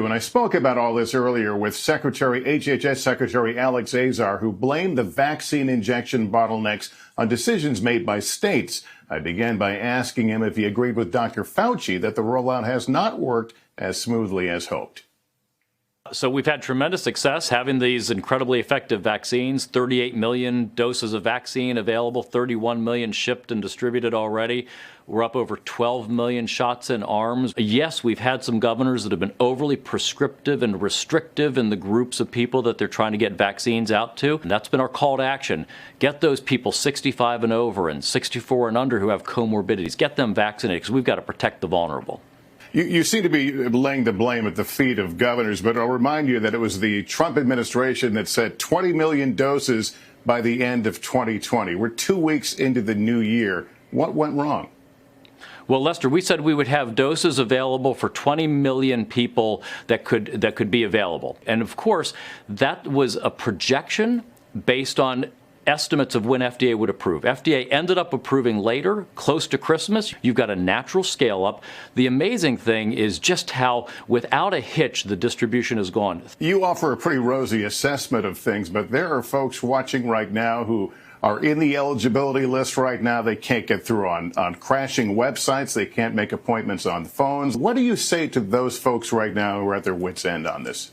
When I spoke about all this earlier with HHS Secretary Alex Azar, who blamed the vaccine injection bottlenecks on decisions made by states, I began by asking him if he agreed with Dr. Fauci that the rollout has not worked as smoothly as hoped. So we've had tremendous success having these incredibly effective vaccines, 38 million doses of vaccine available, 31 million shipped and distributed already. We're up over 12 million shots in arms. Yes, we've had some governors that have been overly prescriptive and restrictive in the groups of people that they're trying to get vaccines out to. And that's been our call to action. Get those people 65 and over and 64 and under who have comorbidities. Get them vaccinated because we've got to protect the vulnerable. You seem to be laying the blame at the feet of governors, but I'll remind you that it was the Trump administration that said 20 million doses by the end of 2020. We're 2 weeks into the new year. What went wrong? Well, Lester, we said we would have doses available for 20 million people that could be available. And of course, that was a projection based on estimates of when FDA would approve. FDA ended up approving later, close to Christmas. You've got a natural scale up. The amazing thing is just how, without a hitch, the distribution has gone. You offer a pretty rosy assessment of things, but there are folks watching right now who are in the eligibility list right now. They can't get through on crashing websites. They can't make appointments on phones. What do you say to those folks right now who are at their wits' end on this?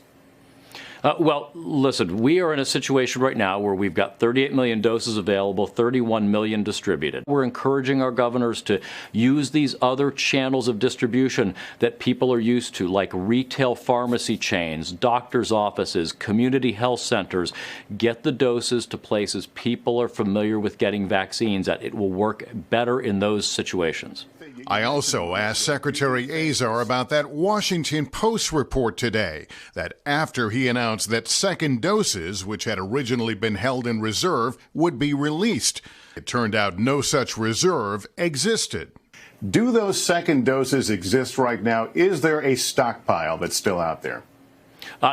Well, listen, we are in a situation right now where we've got 38 million doses available, 31 million distributed. We're encouraging our governors to use these other channels of distribution that people are used to, like retail pharmacy chains, doctors' offices, community health centers. Get the doses to places people are familiar with getting vaccines at. It will work better in those situations. I also asked Secretary Azar about that Washington Post report today, that after he announced that second doses, which had originally been held in reserve, would be released. It turned out no such reserve existed. Do those second doses exist right now? Is there a stockpile that's still out there?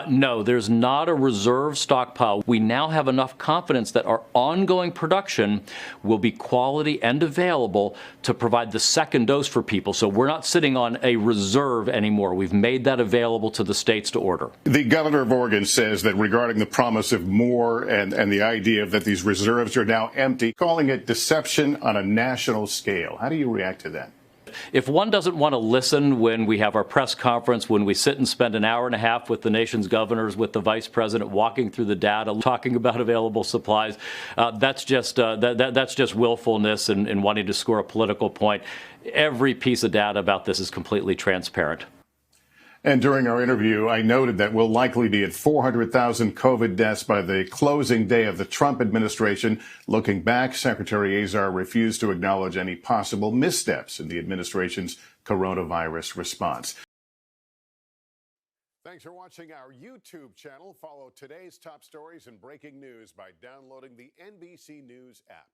No, there's not a reserve stockpile. We now have enough confidence that our ongoing production will be quality and available to provide the second dose for people. So we're not sitting on a reserve anymore. We've made that available to the states to order. The governor of Oregon says that regarding the promise of more and the idea that these reserves are now empty, calling it deception on a national scale. How do you react to that? If one doesn't want to listen when we have our press conference, when we sit and spend an hour and a half with the nation's governors, with the vice president, walking through the data, talking about available supplies, that's just willfulness and wanting to score a political point. Every piece of data about this is completely transparent. And during our interview, I noted that we'll likely be at 400,000 COVID deaths by the closing day of the Trump administration. Looking back, Secretary Azar refused to acknowledge any possible missteps in the administration's coronavirus response. Thanks for watching our YouTube channel. Follow today's top stories and breaking news by downloading the NBC News app.